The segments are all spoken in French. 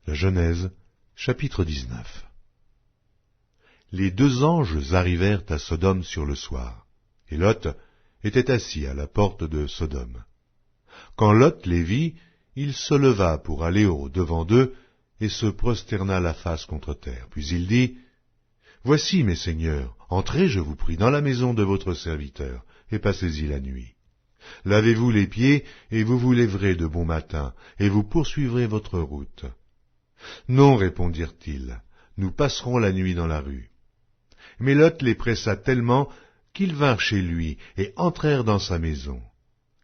La Genèse, chapitre 19. Les deux anges arrivèrent à Sodome sur le soir, et Lot était assis à la porte de Sodome. Quand Lot les vit, il se leva pour aller au-devant d'eux, et se prosterna la face contre terre. Puis il dit, « Voici, mes seigneurs, entrez, je vous prie, dans la maison de votre serviteur, et passez-y la nuit. Lavez-vous les pieds, et vous vous lèverez de bon matin, et vous poursuivrez votre route. » Non, répondirent-ils, nous passerons la nuit dans la rue. Mais Lot les pressa tellement qu'ils vinrent chez lui et entrèrent dans sa maison.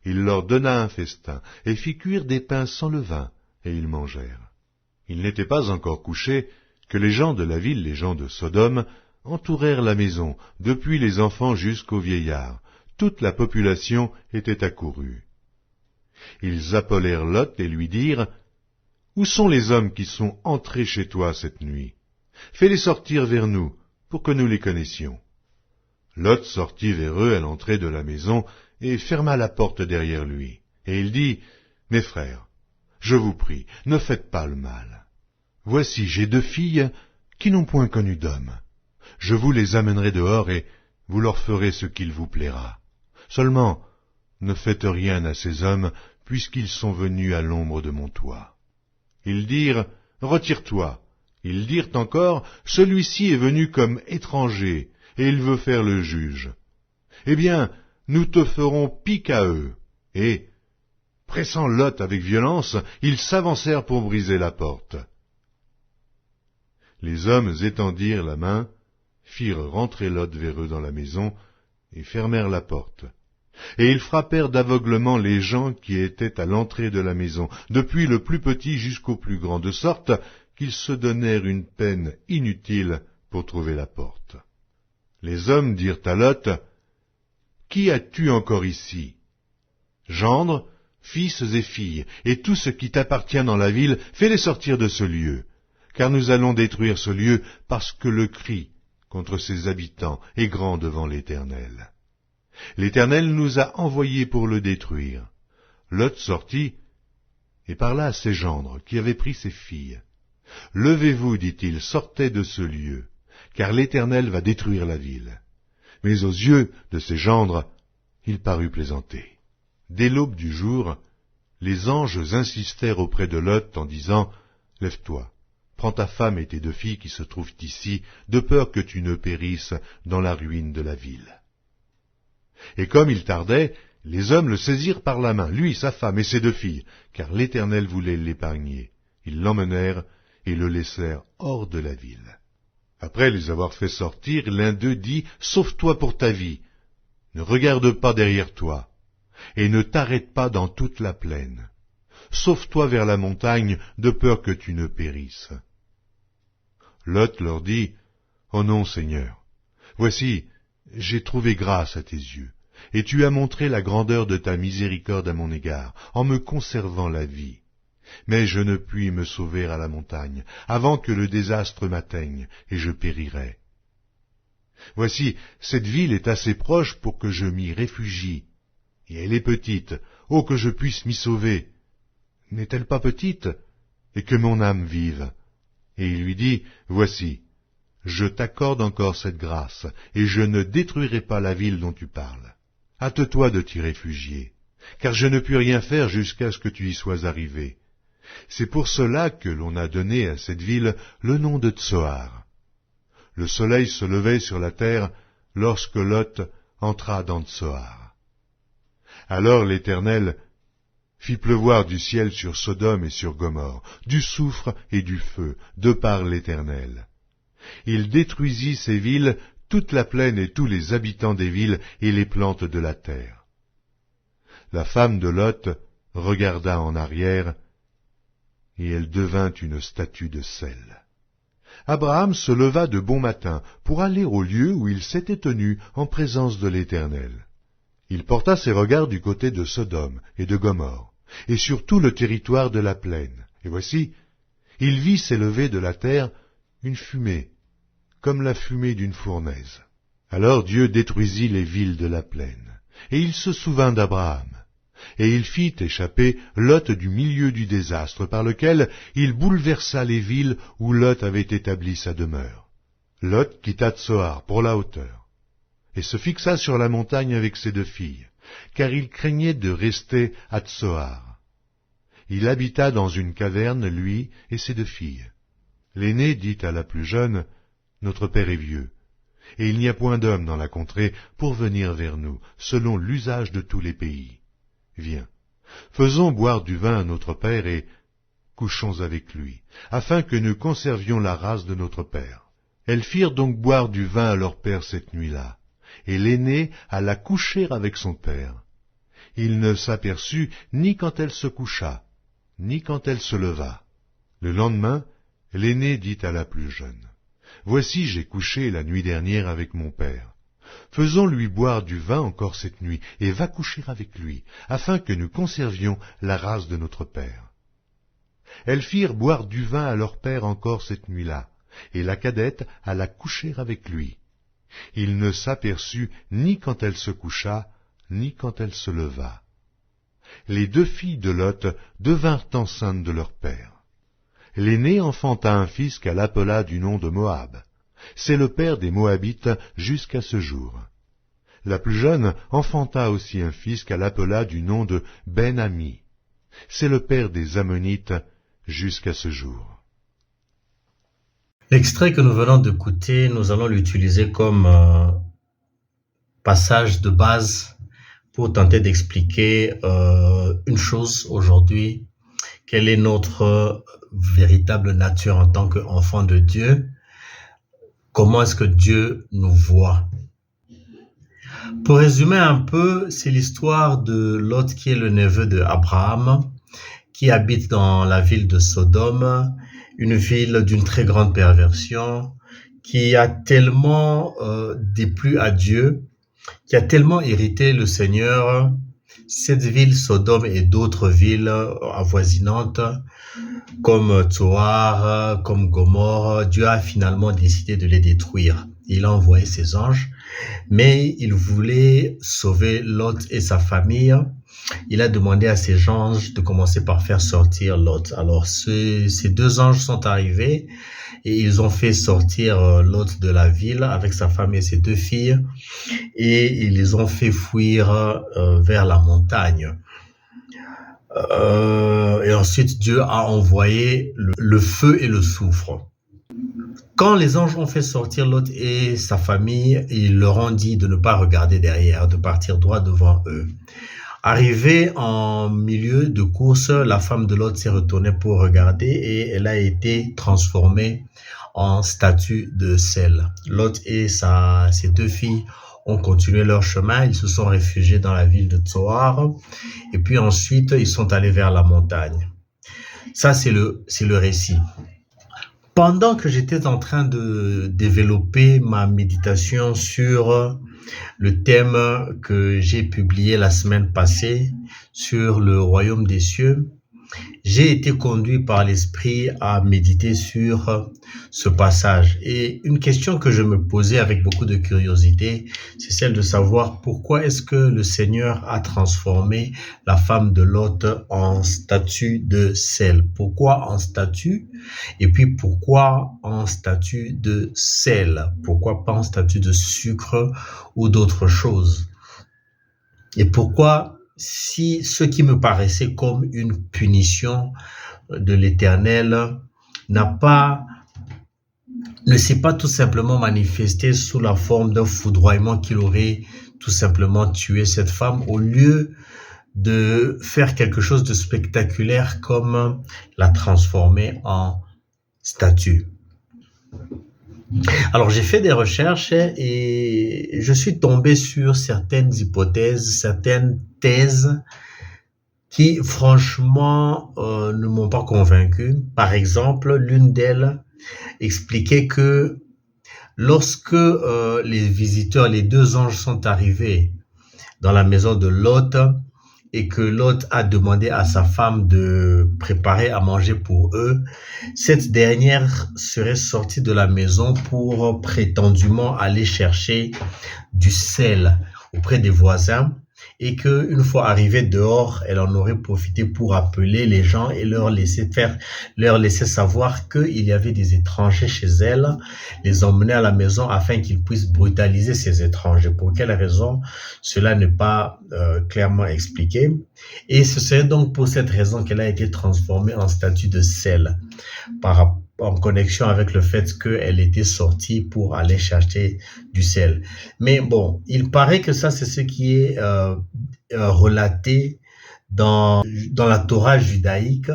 Il leur donna un festin et fit cuire des pains sans levain, et ils mangèrent. Il n'était pas encore couché que les gens de la ville, les gens de Sodome, entourèrent la maison, depuis les enfants jusqu'aux vieillards. Toute la population était accourue. Ils appelèrent Lot et lui dirent, « Où sont les hommes qui sont entrés chez toi cette nuit? Fais-les sortir vers nous, pour que nous les connaissions. » Lot sortit vers eux à l'entrée de la maison et ferma la porte derrière lui. Et il dit, « Mes frères, je vous prie, ne faites pas le mal. Voici, j'ai deux filles qui n'ont point connu d'homme. Je vous les amènerai dehors et vous leur ferez ce qu'il vous plaira. Seulement, ne faites rien à ces hommes, puisqu'ils sont venus à l'ombre de mon toit. » Ils dirent, « Retire-toi. » Ils dirent encore, « Celui-ci est venu comme étranger, et il veut faire le juge. Eh bien, nous te ferons pis qu'à eux. » Et, pressant Lot avec violence, ils s'avancèrent pour briser la porte. Les hommes étendirent la main, firent rentrer Lot vers eux dans la maison, et fermèrent la porte. Et ils frappèrent d'aveuglement les gens qui étaient à l'entrée de la maison, depuis le plus petit jusqu'au plus grand, de sorte qu'ils se donnèrent une peine inutile pour trouver la porte. Les hommes dirent à Lot, « Qui as-tu encore ici? Gendres, fils et filles, et tout ce qui t'appartient dans la ville, fais-les sortir de ce lieu, car nous allons détruire ce lieu, parce que le cri contre ses habitants est grand devant l'Éternel. L'Éternel nous a envoyés pour le détruire. » Lot sortit et parla à ses gendres qui avaient pris ses filles. « Levez-vous, dit-il, sortez de ce lieu, car l'Éternel va détruire la ville. » Mais aux yeux de ses gendres, il parut plaisanter. Dès l'aube du jour, les anges insistèrent auprès de Lot en disant, « Lève-toi, prends ta femme et tes deux filles qui se trouvent ici, de peur que tu ne périsses dans la ruine de la ville. » Et comme il tardait, les hommes le saisirent par la main, lui, sa femme et ses deux filles, car l'Éternel voulait l'épargner. Ils l'emmenèrent et le laissèrent hors de la ville. Après les avoir fait sortir, l'un d'eux dit, « Sauve-toi pour ta vie, ne regarde pas derrière toi, et ne t'arrête pas dans toute la plaine. Sauve-toi vers la montagne, de peur que tu ne périsses. » Lot leur dit, « Oh non, Seigneur, voici, j'ai trouvé grâce à tes yeux, et tu as montré la grandeur de ta miséricorde à mon égard, en me conservant la vie. Mais je ne puis me sauver à la montagne, avant que le désastre m'atteigne, et je périrai. Voici, cette ville est assez proche pour que je m'y réfugie, et elle est petite, oh que je puisse m'y sauver. N'est-elle pas petite, et que mon âme vive? » Et il lui dit, « Voici, je t'accorde encore cette grâce, et je ne détruirai pas la ville dont tu parles. Hâte-toi de t'y réfugier, car je ne puis rien faire jusqu'à ce que tu y sois arrivé. C'est pour cela que l'on a donné à cette ville le nom de Tsoar. » Le soleil se levait sur la terre lorsque Lot entra dans Tsoar. Alors l'Éternel fit pleuvoir du ciel sur Sodome et sur Gomorrhe, du soufre et du feu, de par l'Éternel. Il détruisit ces villes, toute la plaine et tous les habitants des villes et les plantes de la terre. La femme de Lot regarda en arrière, et elle devint une statue de sel. Abraham se leva de bon matin pour aller au lieu où il s'était tenu en présence de l'Éternel. Il porta ses regards du côté de Sodome et de Gomorrhe, et sur tout le territoire de la plaine. Et voici, il vit s'élever de la terre une fumée, comme la fumée d'une fournaise. Alors Dieu détruisit les villes de la plaine, et il se souvint d'Abraham. Et il fit échapper Lot du milieu du désastre, par lequel il bouleversa les villes où Lot avait établi sa demeure. Lot quitta Tsoar pour la hauteur, et se fixa sur la montagne avec ses 2 filles, car il craignait de rester à Tsoar. Il habita dans une caverne, lui et ses 2 filles. L'aînée dit à la plus jeune, « Notre père est vieux, et il n'y a point d'homme dans la contrée pour venir vers nous, selon l'usage de tous les pays. Viens, faisons boire du vin à notre père et couchons avec lui, afin que nous conservions la race de notre père. » Elles firent donc boire du vin à leur père cette nuit-là, et l'aînée alla coucher avec son père. Il ne s'aperçut ni quand elle se coucha, ni quand elle se leva. Le lendemain, l'aînée dit à la plus jeune, « Voici, j'ai couché la nuit dernière avec mon père. Faisons-lui boire du vin encore cette nuit, et va coucher avec lui, afin que nous conservions la race de notre père. » Elles firent boire du vin à leur père encore cette nuit-là, et la cadette alla coucher avec lui. Il ne s'aperçut ni quand elle se coucha, ni quand elle se leva. Les 2 filles de Lot devinrent enceintes de leur père. L'aînée enfanta un fils qu'elle appela du nom de Moab. C'est le père des Moabites jusqu'à ce jour. La plus jeune enfanta aussi un fils qu'elle appela du nom de Ben-Ami. C'est le père des Ammonites jusqu'à ce jour. L'extrait que nous venons d'écouter, nous allons l'utiliser comme passage de base pour tenter d'expliquer une chose aujourd'hui. Quelle est notre véritable nature en tant qu'enfant de Dieu? Comment est-ce que Dieu nous voit? Pour résumer un peu, c'est l'histoire de Lot qui est le neveu d'Abraham, qui habite dans la ville de Sodome, une ville d'une très grande perversion, qui a tellement déplu à Dieu, qui a tellement irrité le Seigneur. Cette ville, Sodome, et d'autres villes avoisinantes, comme Tsoar, comme Gomorre, Dieu a finalement décidé de les détruire. Il a envoyé ses anges, mais il voulait sauver Lot et sa famille. Il a demandé à ses anges de commencer par faire sortir Lot. Alors, ces 2 anges sont arrivés et ils ont fait sortir Lot de la ville avec sa femme et ses 2 filles, et ils les ont fait fuir vers la montagne. Et ensuite, Dieu a envoyé le feu et le soufre. Quand les anges ont fait sortir Lot et sa famille, ils leur ont dit de ne pas regarder derrière, de partir droit devant eux. Arrivée en milieu de course, la femme de Lot s'est retournée pour regarder et elle a été transformée en statue de sel. Lot et ses 2 filles ont continué leur chemin. Ils se sont réfugiés dans la ville de Tsoar et puis ensuite ils sont allés vers la montagne. Ça, c'est le récit. Pendant que j'étais en train de développer ma méditation sur le thème que j'ai publié la semaine passée sur le royaume des cieux, j'ai été conduit par l'Esprit à méditer sur ce passage. Et une question que je me posais avec beaucoup de curiosité, c'est celle de savoir pourquoi est-ce que le Seigneur a transformé la femme de Lot en statue de sel? Pourquoi en statue? Et puis pourquoi en statue de sel? Pourquoi pas en statue de sucre ou d'autres choses? Et pourquoi, si ce qui me paraissait comme une punition de l'Éternel ne s'est pas tout simplement manifesté sous la forme d'un foudroiement qu'il aurait tout simplement tué cette femme, au lieu de faire quelque chose de spectaculaire comme la transformer en statue? Alors, j'ai fait des recherches et je suis tombé sur certaines hypothèses, certaines thèses qui, franchement, ne m'ont pas convaincu. Par exemple, l'une d'elles expliquait que lorsque les visiteurs, les 2 anges sont arrivés dans la maison de Lot, et que Lot a demandé à sa femme de préparer à manger pour eux, cette dernière serait sortie de la maison pour prétendument aller chercher du sel auprès des voisins. et qu'une fois arrivée dehors, elle en aurait profité pour appeler les gens et leur laisser savoir qu'il y avait des étrangers chez elle, les emmener à la maison afin qu'ils puissent brutaliser ces étrangers. Pour quelle raison? Cela n'est pas clairement expliqué. Et ce serait donc pour cette raison qu'elle a été transformée en statue de sel en connexion avec le fait qu'elle était sortie pour aller chercher du sel. Mais bon, il paraît que ça, c'est ce qui est relaté dans la Torah judaïque.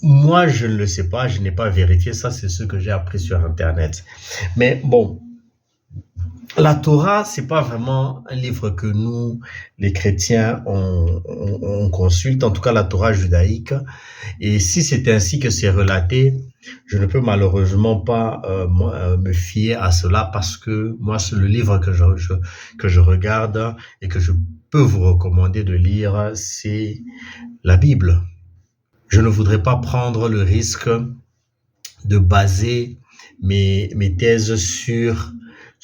Moi, je ne le sais pas, je n'ai pas vérifié, ça c'est ce que j'ai appris sur Internet. Mais bon, la Torah, c'est pas vraiment un livre que nous, les chrétiens, on consulte, en tout cas la Torah judaïque. Et si c'est ainsi que c'est relaté, je ne peux malheureusement pas me fier à cela parce que moi, c'est le livre que je regarde et que je peux vous recommander de lire, c'est la Bible. Je ne voudrais pas prendre le risque de baser mes thèses sur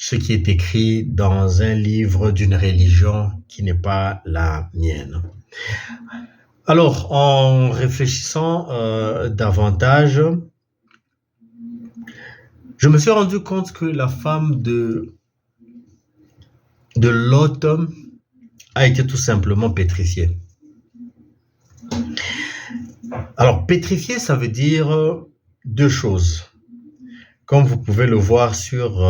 ce qui est écrit dans un livre d'une religion qui n'est pas la mienne. Alors, en réfléchissant davantage, je me suis rendu compte que la femme de Lot a été tout simplement pétrifiée. Alors, pétrifiée, ça veut dire deux choses. Comme vous pouvez le voir sur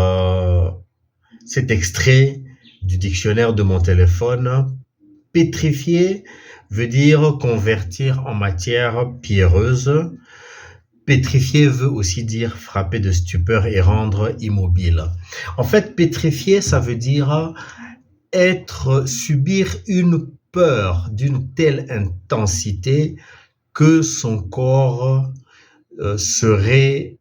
cet extrait du dictionnaire de mon téléphone, pétrifier veut dire convertir en matière pierreuse. Pétrifier veut aussi dire frapper de stupeur et rendre immobile. En fait, pétrifier, ça veut dire subir une peur d'une telle intensité que son corps serait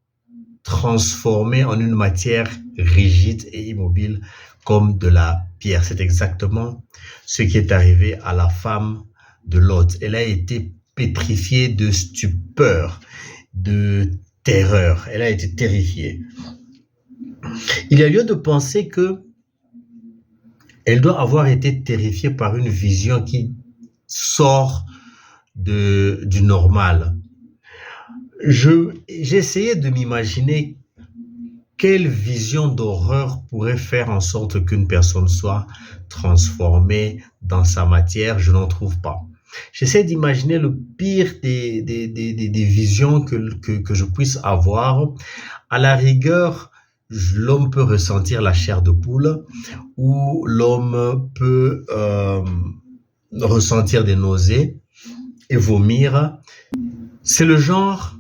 transformé en une matière rigide et immobile comme de la pierre. C'est exactement ce qui est arrivé à la femme de Lot. Elle a été pétrifiée de stupeur, de terreur. Elle a été terrifiée. Il y a lieu de penser que elle doit avoir été terrifiée par une vision qui sort du normal. J'ai essayé de m'imaginer quelle vision d'horreur pourrait faire en sorte qu'une personne soit transformée dans sa matière. Je n'en trouve pas. J'essaie d'imaginer le pire des visions que je puisse avoir. À la rigueur, l'homme peut ressentir la chair de poule ou l'homme peut ressentir des nausées et vomir. C'est le genre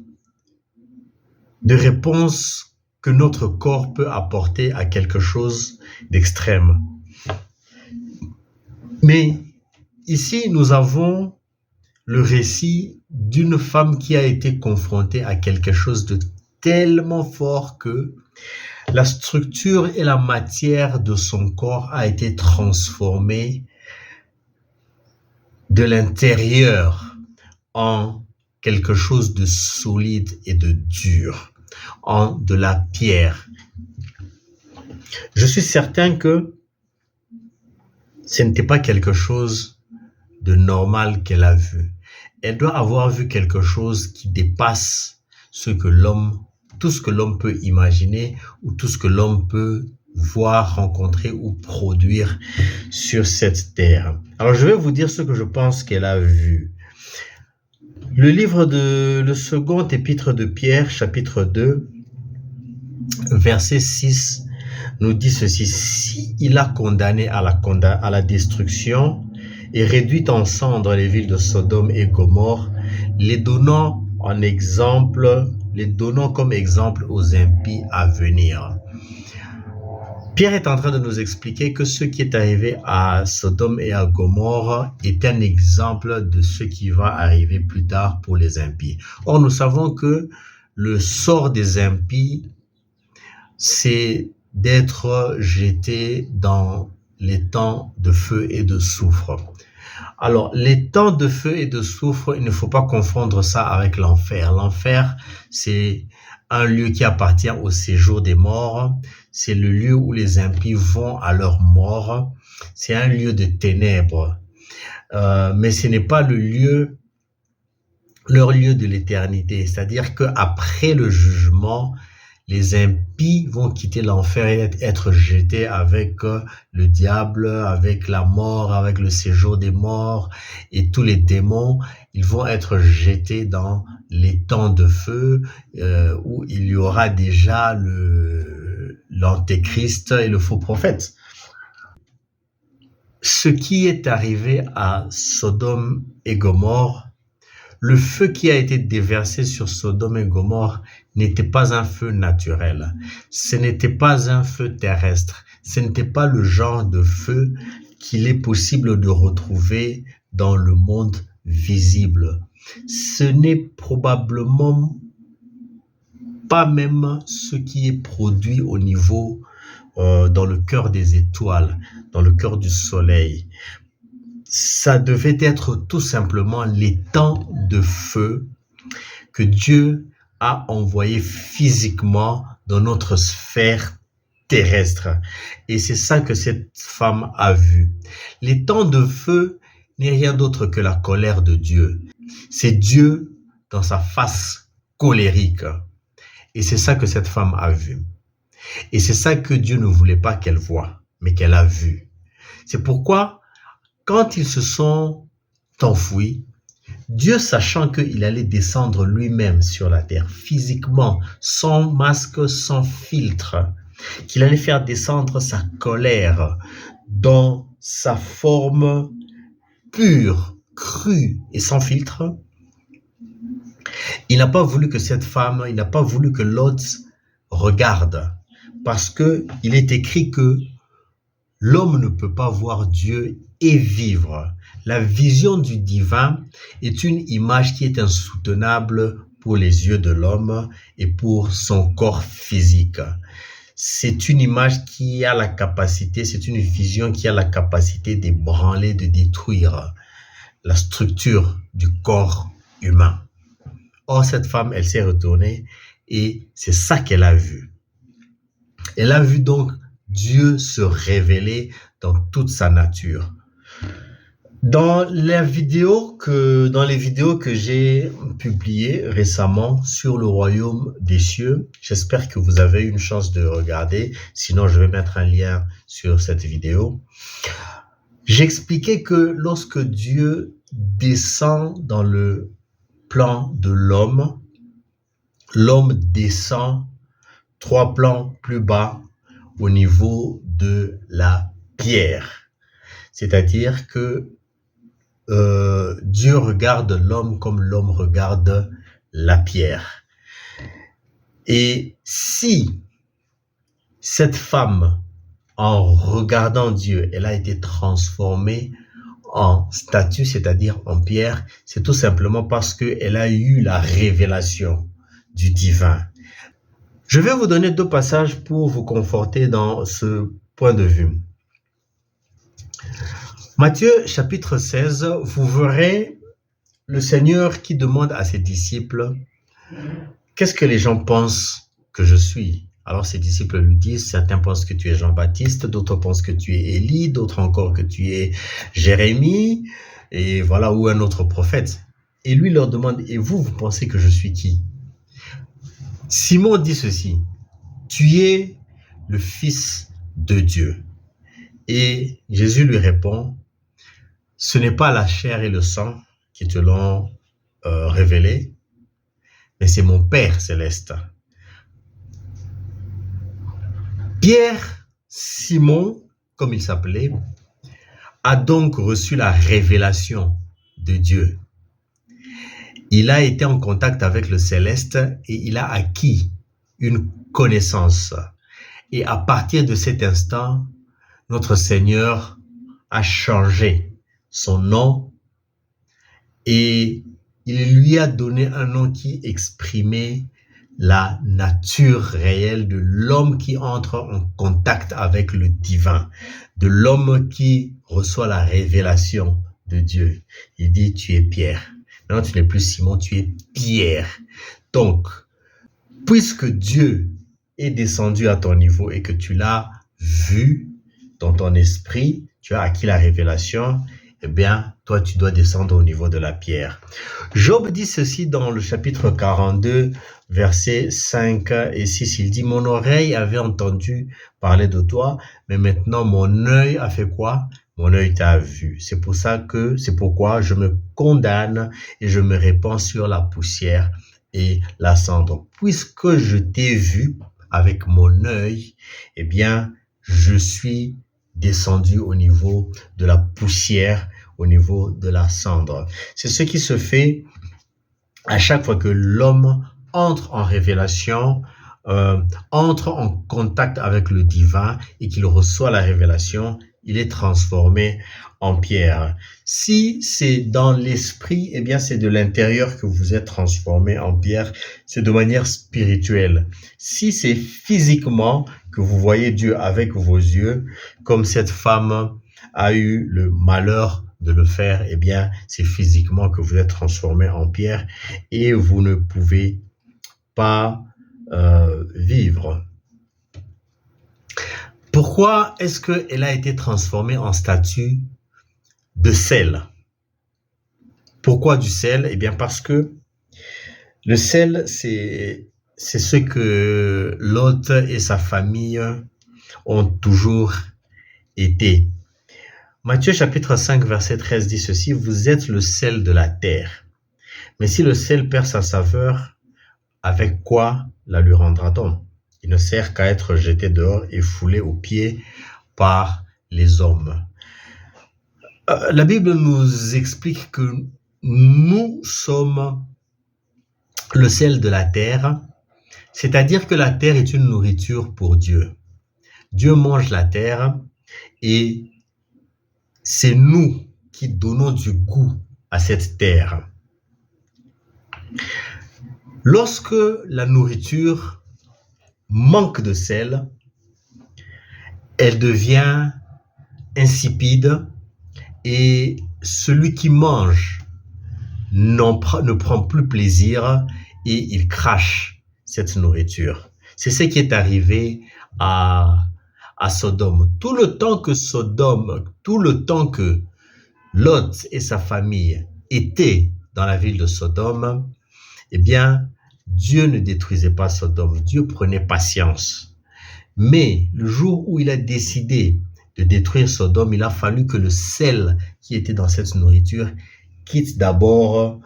de réponse que notre corps peut apporter à quelque chose d'extrême. Mais ici, nous avons le récit d'une femme qui a été confrontée à quelque chose de tellement fort que la structure et la matière de son corps a été transformée de l'intérieur en quelque chose de solide et de dur, en de la pierre. Je suis certain que ce n'était pas quelque chose de normal qu'elle a vu. Elle doit avoir vu quelque chose qui dépasse tout ce que l'homme peut imaginer ou tout ce que l'homme peut voir, rencontrer ou produire sur cette terre. Alors, je vais vous dire ce que je pense qu'elle a vu. Le second épître de Pierre, chapitre 2, verset 6, nous dit ceci: si il a condamné à la destruction et réduit en cendres les villes de Sodome et Gomorrhe, les donnant comme exemple aux impies à venir. Pierre est en train de nous expliquer que ce qui est arrivé à Sodome et à Gomorrhe est un exemple de ce qui va arriver plus tard pour les impies. Or, nous savons que le sort des impies, c'est d'être jetés dans les temps de feu et de soufre. Alors, les temps de feu et de soufre, il ne faut pas confondre ça avec l'enfer. L'enfer, c'est un lieu qui appartient au séjour des morts. C'est le lieu où les impies vont à leur mort. c'est un lieu de ténèbres. Mais ce n'est pas leur lieu de l'éternité. C'est-à-dire qu'après le jugement, les impies vont quitter l'enfer et être jetés avec le diable, avec la mort, avec le séjour des morts et tous les démons. Ils vont être jetés dans les temps de feu où il y aura déjà l'antéchrist et le faux prophète. Ce qui est arrivé à Sodome et Gomorrhe, le feu qui a été déversé sur Sodome et Gomorrhe n'était pas un feu naturel. Ce n'était pas un feu terrestre. Ce n'était pas le genre de feu qu'il est possible de retrouver dans le monde visible. Ce n'est probablement pas même ce qui est produit au niveau dans le cœur des étoiles, dans le cœur du soleil. Ça devait être tout simplement les temps de feu que Dieu a envoyé physiquement dans notre sphère terrestre. Et c'est ça que cette femme a vu. Les temps de feu n'est rien d'autre que la colère de Dieu. C'est Dieu dans sa face colérique. Et c'est ça que cette femme a vu. Et c'est ça que Dieu ne voulait pas qu'elle voie, mais qu'elle a vu. C'est pourquoi quand ils se sont enfouis, Dieu, sachant qu'il allait descendre lui-même sur la terre, physiquement, sans masque, sans filtre, qu'il allait faire descendre sa colère dans sa forme pure, crue et sans filtre, il n'a pas voulu que cette femme, il n'a pas voulu que Lot regarde, parce que il est écrit que l'homme ne peut pas voir Dieu et vivre. La vision du divin est une image qui est insoutenable pour les yeux de l'homme et pour son corps physique. C'est une image qui a la capacité, c'est une vision qui a la capacité d'ébranler, de détruire la structure du corps humain. Or, cette femme, elle s'est retournée et c'est ça qu'elle a vu. Elle a vu donc Dieu se révéler dans toute sa nature. Dans les vidéos que j'ai publiées récemment sur le royaume des cieux, j'espère que vous avez eu une chance de regarder, sinon je vais mettre un lien sur cette vidéo. J'expliquais que lorsque Dieu descend dans le plan de l'homme, l'homme descend 3 plans plus bas au niveau de la pierre. C'est-à-dire que Dieu regarde l'homme comme l'homme regarde la pierre. Et si cette femme, en regardant Dieu, elle a été transformée en statue, c'est-à-dire en pierre, c'est tout simplement parce qu'elle a eu la révélation du divin. Je vais vous donner 2 passages pour vous conforter dans ce point de vue. Matthieu chapitre 16, vous verrez le Seigneur qui demande à ses disciples « Qu'est-ce que les gens pensent que je suis ?» Alors ses disciples lui disent « Certains pensent que tu es Jean-Baptiste, d'autres pensent que tu es Élie, d'autres encore que tu es Jérémie, et voilà, ou un autre prophète. » Et lui leur demande « Et vous, vous pensez que je suis qui ?» Simon dit ceci, « Tu es le Fils de Dieu. » Et Jésus lui répond, « Ce n'est pas la chair et le sang qui te l'ont révélé, mais c'est mon Père céleste. » Pierre, Simon, comme il s'appelait, a donc reçu la révélation de Dieu. Il a été en contact avec le céleste et il a acquis une connaissance. Et à partir de cet instant, notre Seigneur a changé son nom et il lui a donné un nom qui exprimait la nature réelle de l'homme qui entre en contact avec le divin, de l'homme qui reçoit la révélation de Dieu. Il dit, tu es Pierre. Maintenant, tu n'es plus Simon, tu es Pierre. Donc, puisque Dieu est descendu à ton niveau et que tu l'as vu dans ton esprit, tu as acquis la révélation, eh bien, toi, tu dois descendre au niveau de la pierre. Job dit ceci dans le chapitre 42, versets 5 et 6. Il dit, mon oreille avait entendu parler de toi, mais maintenant mon œil a fait quoi? Mon œil t'a vu. C'est pourquoi je me condamne et je me répands sur la poussière et la cendre. Puisque je t'ai vu avec mon œil, eh bien, je suis descendu au niveau de la poussière, au niveau de la cendre. C'est ce qui se fait à chaque fois que l'homme entre en révélation, entre en contact avec le divin et qu'il reçoit la révélation, il est transformé en pierre. Si c'est dans l'esprit, eh bien c'est de l'intérieur que vous êtes transformé en pierre, c'est de manière spirituelle. Si c'est physiquement que vous voyez Dieu avec vos yeux, comme cette femme a eu le malheur de le faire, eh bien c'est physiquement que vous êtes transformé en pierre et vous ne pouvez pas vivre. Pourquoi est-ce qu'elle a été transformée en statue de sel? Pourquoi du sel? Eh bien parce que le sel, c'est ce que Lot et sa famille ont toujours été. Matthieu chapitre 5 verset 13 dit ceci, vous êtes le sel de la terre. Mais si le sel perd sa saveur, avec quoi la lui rendra-t-on? Il ne sert qu'à être jeté dehors et foulé aux pieds par les hommes. La Bible nous explique que nous sommes le sel de la terre, c'est-à-dire que la terre est une nourriture pour Dieu. Dieu mange la terre et c'est nous qui donnons du goût à cette terre. Lorsque la nourriture manque de sel, elle devient insipide et celui qui mange ne prend plus plaisir et il crache cette nourriture. C'est ce qui est arrivé à Sodome. Tout le temps que Lot et sa famille étaient dans la ville de Sodome, eh bien, Dieu ne détruisait pas Sodome, Dieu prenait patience. Mais le jour où il a décidé de détruire Sodome, il a fallu que le sel qui était dans cette nourriture quitte d'abord.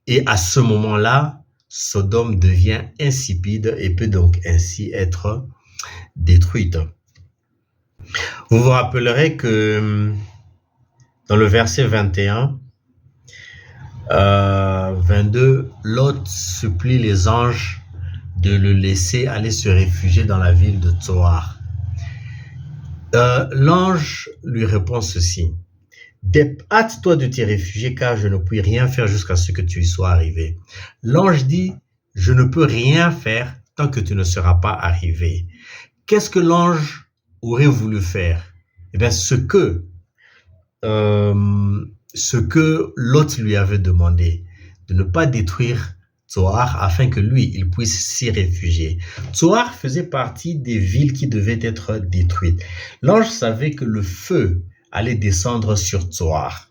Et à ce moment-là, Sodome devient insipide et peut donc ainsi être détruite. Vous vous rappellerez que dans le verset 21, 22, Lot supplie les anges de le laisser aller se réfugier dans la ville de Tsoar. L'ange lui répond ceci. Hâte-toi de t'y réfugier car je ne puis rien faire jusqu'à ce que tu y sois arrivé. L'ange dit, je ne peux rien faire tant que tu ne seras pas arrivé. Qu'est-ce que l'ange aurait voulu faire? Eh bien, ce que Lot lui avait demandé, de ne pas détruire Tsoar afin que lui, il puisse s'y réfugier. Tsoar faisait partie des villes qui devaient être détruites. L'ange savait que le feu allait descendre sur Tsoar.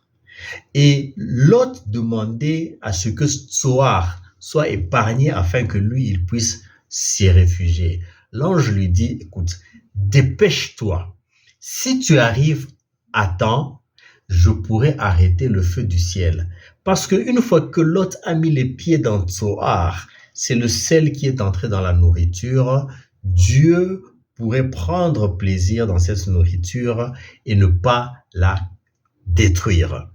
Et Lot demandait à ce que Tsoar soit épargné afin que lui, il puisse s'y réfugier. L'ange lui dit, écoute, dépêche-toi. Si tu arrives à temps, je pourrai arrêter le feu du ciel. Parce qu'une fois que Lot a mis les pieds dans Tsoar, c'est le sel qui est entré dans la nourriture. Dieu pourrait prendre plaisir dans cette nourriture et ne pas la détruire.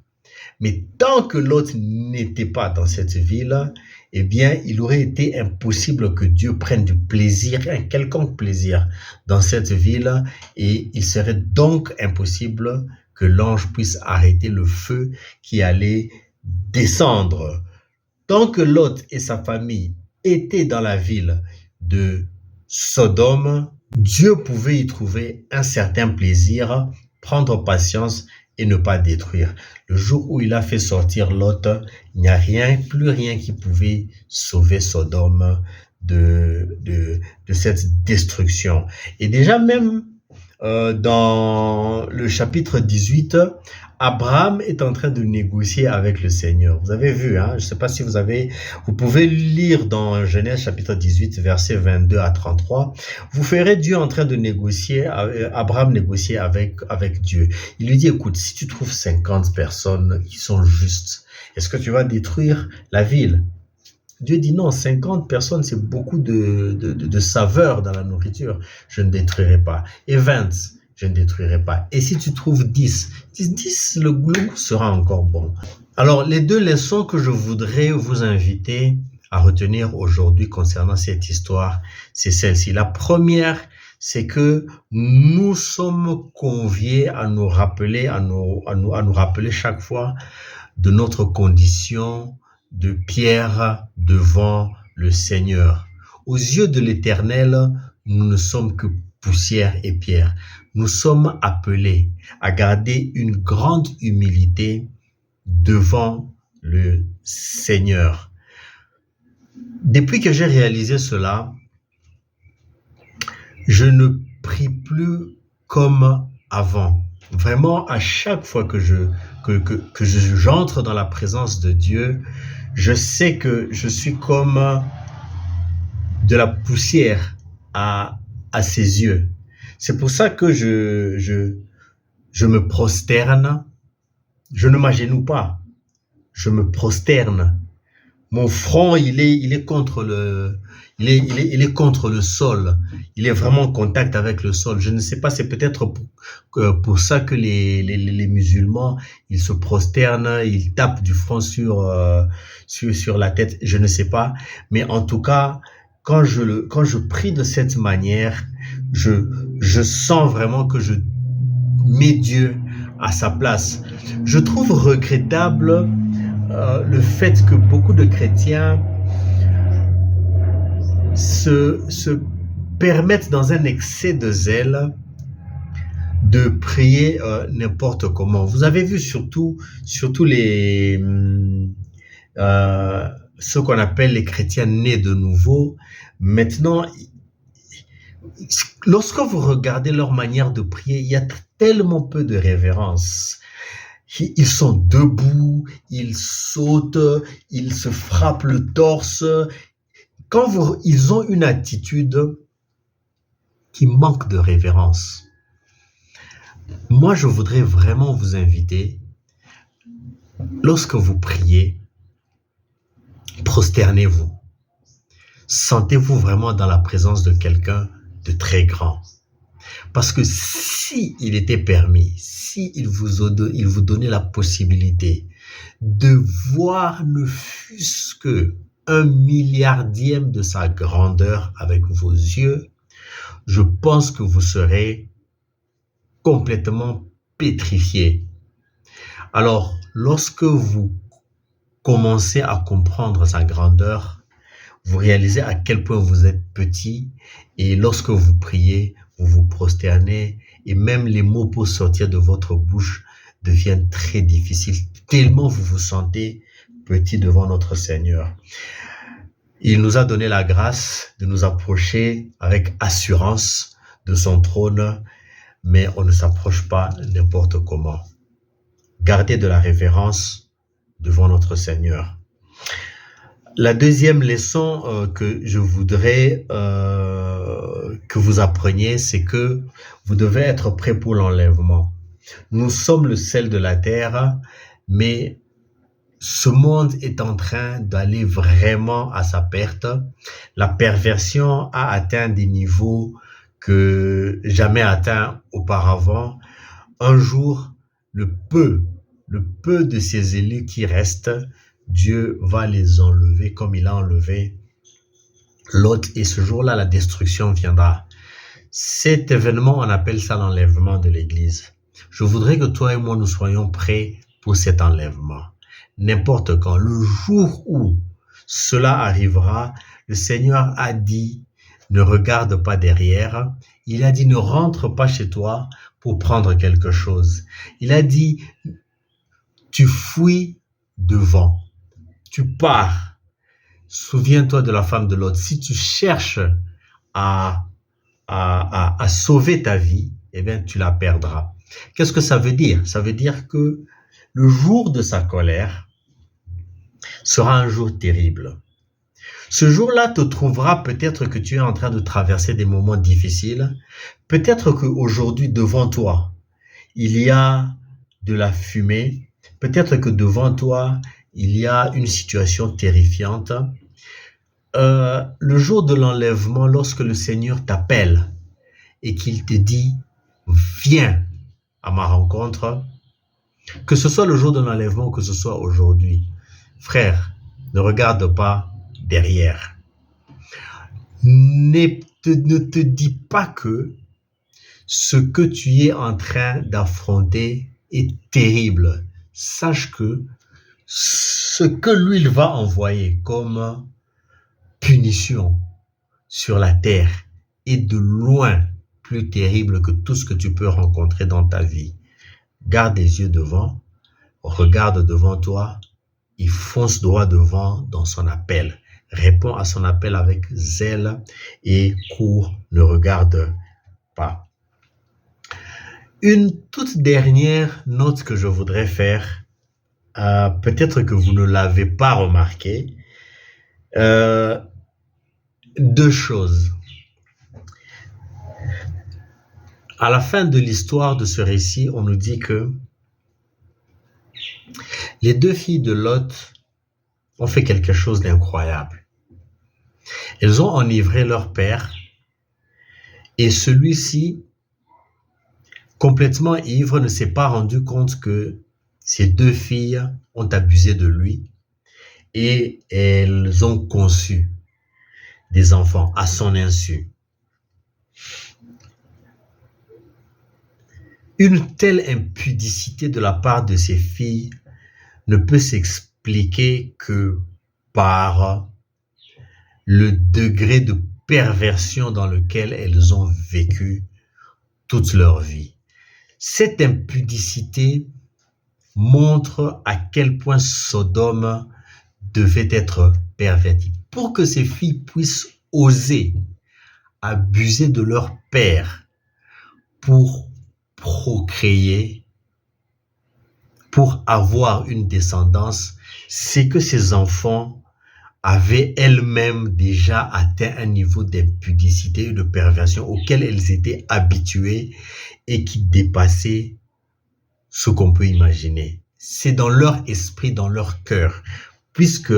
Mais tant que Lot n'était pas dans cette ville, eh bien, il aurait été impossible que Dieu prenne du plaisir, un quelconque plaisir dans cette ville, et il serait donc impossible que l'ange puisse arrêter le feu qui allait descendre. Tant que Lot et sa famille étaient dans la ville de Sodome, Dieu pouvait y trouver un certain plaisir, prendre patience et ne pas détruire. Le jour où il a fait sortir Lot, il n'y a plus rien qui pouvait sauver Sodome de cette destruction. Et déjà même, dans le chapitre 18, Abraham est en train de négocier avec le Seigneur. Vous avez vu, hein? Je ne sais pas si vous pouvez lire dans Genèse chapitre 18, versets 22 à 33. Vous verrez Dieu en train de négocier, Abraham négocier avec Dieu. Il lui dit, écoute, si tu trouves 50 personnes qui sont justes, est-ce que tu vas détruire la ville? Dieu dit non, 50 personnes, c'est beaucoup de saveur dans la nourriture. Je ne détruirai pas. Et 20, je ne détruirai pas. Et si tu trouves 10, le goût sera encore bon. Alors, les deux leçons que je voudrais vous inviter à retenir aujourd'hui concernant cette histoire, c'est celle-ci. La première, c'est que nous sommes conviés à nous rappeler, à nous rappeler chaque fois de notre condition de pierre devant le Seigneur. Aux yeux de l'Éternel, nous ne sommes que poussière et pierre. Nous sommes appelés à garder une grande humilité devant le Seigneur. Depuis que j'ai réalisé cela, je ne prie plus comme avant. Vraiment, à chaque fois que j'entre dans la présence de Dieu, je sais que je suis comme de la poussière à ses yeux. C'est pour ça que je me prosterne. Je ne m'agenouille pas. Je me prosterne. Mon front, il est contre il est contre le sol. Il est vraiment en contact avec le sol. Je ne sais pas, c'est peut-être pour ça que les musulmans, ils se prosternent, ils tapent du front sur la tête. Je ne sais pas. Mais en tout cas, quand je prie de cette manière, je sens vraiment que je mets Dieu à sa place. Je trouve regrettable le fait que beaucoup de chrétiens se permettent dans un excès de zèle de prier n'importe comment. Vous avez vu surtout les ce qu'on appelle les chrétiens nés de nouveau. Maintenant, lorsque vous regardez leur manière de prier, il y a tellement peu de révérence. Ils sont debout, ils sautent, ils se frappent le torse. Ils ont une attitude qui manque de révérence. Moi, je voudrais vraiment vous inviter, lorsque vous priez, prosternez-vous. Sentez-vous vraiment dans la présence de quelqu'un de très grand. Parce que si il était permis, si il vous donnait la possibilité de voir ne fût-ce que 1/1000 de sa grandeur avec vos yeux, je pense que vous serez complètement pétrifié. Alors, lorsque vous commencez à comprendre sa grandeur, vous réalisez à quel point vous êtes petit, et lorsque vous priez, vous vous prosternez, et même les mots pour sortir de votre bouche deviennent très difficiles, tellement vous vous sentez petit devant notre Seigneur. Il nous a donné la grâce de nous approcher avec assurance de son trône, mais on ne s'approche pas n'importe comment. Gardez de la révérence devant notre Seigneur. La deuxième leçon que je voudrais que vous appreniez, c'est que vous devez être prêt pour l'enlèvement. Nous sommes le sel de la terre, mais ce monde est en train d'aller vraiment à sa perte. La perversion a atteint des niveaux que jamais atteints auparavant. Un jour, le peu de ces élus qui restent, Dieu va les enlever comme il a enlevé Lot, et ce jour-là, la destruction viendra. Cet événement, on appelle ça l'enlèvement de l'Église. Je voudrais que toi et moi, nous soyons prêts pour cet enlèvement. N'importe quand, le jour où cela arrivera, le Seigneur a dit, ne regarde pas derrière. Il a dit, ne rentre pas chez toi pour prendre quelque chose. Il a dit, tu fuis devant. Tu pars. Souviens-toi de la femme de Lot. Si tu cherches à sauver ta vie, eh bien, tu la perdras. Qu'est-ce que ça veut dire? Ça veut dire que le jour de sa colère sera un jour terrible. Ce jour-là te trouvera peut-être que tu es en train de traverser des moments difficiles. Peut-être qu'aujourd'hui, devant toi, il y a de la fumée. Peut-être que devant toi, il y a une situation terrifiante. Le jour de l'enlèvement, lorsque le Seigneur t'appelle et qu'il te dit, viens à ma rencontre, que ce soit le jour de l'enlèvement ou que ce soit aujourd'hui, frère, ne regarde pas derrière. Ne te dis pas que ce que tu es en train d'affronter est terrible. Sache que ce que lui il va envoyer comme punition sur la terre est de loin plus terrible que tout ce que tu peux rencontrer dans ta vie. Garde les yeux devant, regarde devant toi, et fonce droit devant dans son appel. Réponds à son appel avec zèle et cours, ne regarde pas. Une toute dernière note que je voudrais faire, peut-être que vous ne l'avez pas remarqué, deux choses. À la fin de l'histoire de ce récit, on nous dit que les deux filles de Lot ont fait quelque chose d'incroyable. Elles ont enivré leur père et celui-ci, complètement ivre, ne s'est pas rendu compte que ces deux filles ont abusé de lui et elles ont conçu des enfants à son insu. Une telle impudicité de la part de ces filles ne peut s'expliquer que par le degré de perversion dans lequel elles ont vécu toute leur vie. Cette impudicité montre à quel point Sodome devait être pervertie. Pour que ces filles puissent oser abuser de leur père pour procréer, pour avoir une descendance, c'est que ces enfants avaient elles-mêmes déjà atteint un niveau d'impudicité et de perversion auquel elles étaient habituées et qui dépassait ce qu'on peut imaginer. C'est dans leur esprit, dans leur cœur, puisque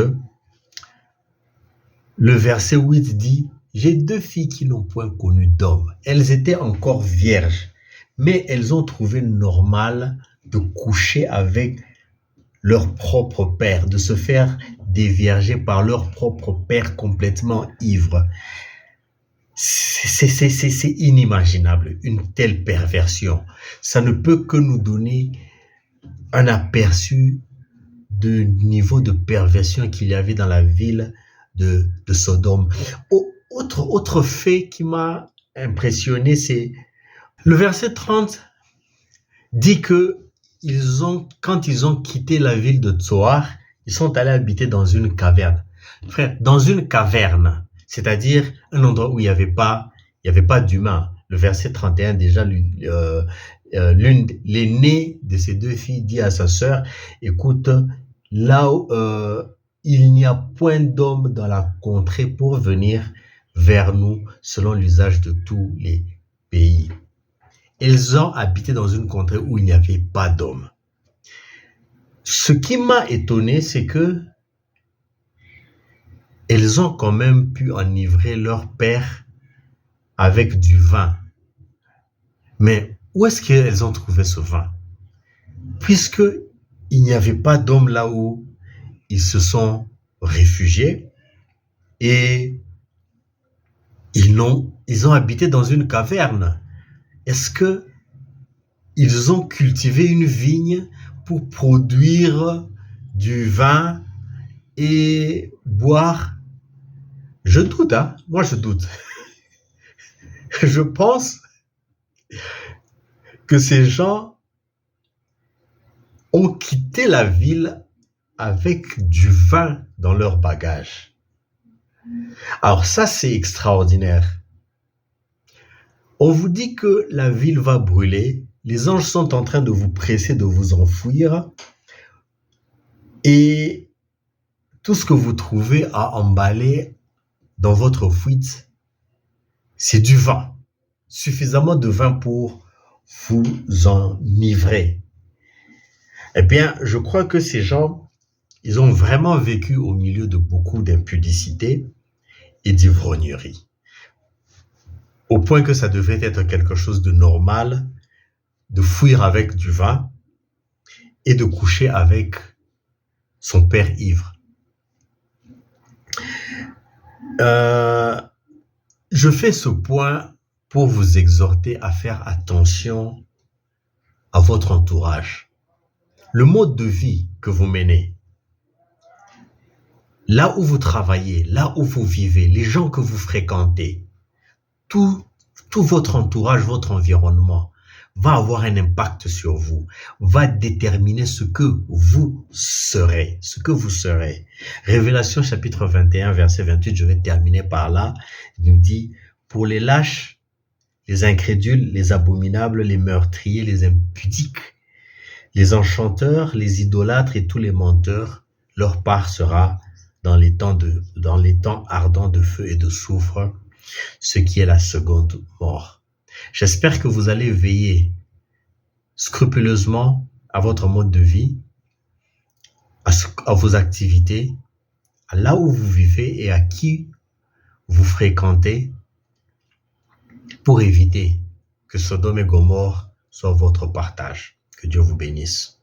le verset 8 dit « J'ai deux filles qui n'ont point connu d'homme. Elles étaient encore vierges, mais elles ont trouvé normal de coucher avec leur propre père, de se faire dévierger par leur propre père complètement ivre. » C'est inimaginable, une telle perversion. Ça ne peut que nous donner un aperçu du niveau de perversion qu'il y avait dans la ville de Sodome. Autre fait qui m'a impressionné, c'est le verset 30 dit que quand ils ont quitté la ville de Tsoar, ils sont allés habiter dans une caverne. Frère, dans une caverne, c'est-à-dire un endroit où il y avait pas d'humains. Le verset 31 déjà, l'aînée de ces deux filles dit à sa sœur, écoute, là où il n'y a point d'homme dans la contrée pour venir vers nous selon l'usage de tous les pays. Ils ont habité dans une contrée où il n'y avait pas d'hommes. Ce qui m'a étonné, c'est que elles ont quand même pu enivrer leur père avec du vin. Mais où est-ce qu'elles ont trouvé ce vin? Puisque il n'y avait pas d'hommes là où ils se sont réfugiés et ils ont habité dans une caverne. Est-ce que ils ont cultivé une vigne pour produire du vin et boire? Je doute, hein? Moi je doute. Je pense que ces gens ont quitté la ville avec du vin dans leur bagage. Alors ça, c'est extraordinaire. On vous dit que la ville va brûler, les anges sont en train de vous presser de vous enfuir et tout ce que vous trouvez à emballer dans votre fuite, c'est du vin, suffisamment de vin pour vous enivrer. Eh bien, je crois que ces gens, ils ont vraiment vécu au milieu de beaucoup d'impudicité et d'ivrognerie, au point que ça devait être quelque chose de normal de fuir avec du vin et de coucher avec son père ivre. Je fais ce point pour vous exhorter à faire attention à votre entourage. Le mode de vie que vous menez, là où vous travaillez, là où vous vivez, les gens que vous fréquentez, tout votre entourage, votre environnement va avoir un impact sur vous, va déterminer ce que vous serez, Révélation chapitre 21, verset 28, je vais terminer par là, il nous dit, pour les lâches, les incrédules, les abominables, les meurtriers, les impudiques, les enchanteurs, les idolâtres et tous les menteurs, leur part sera dans les temps ardents de feu et de soufre, ce qui est la seconde mort. J'espère que vous allez veiller scrupuleusement à votre mode de vie, à vos activités, à là où vous vivez et à qui vous fréquentez pour éviter que Sodome et Gomorrhe soit votre partage. Que Dieu vous bénisse.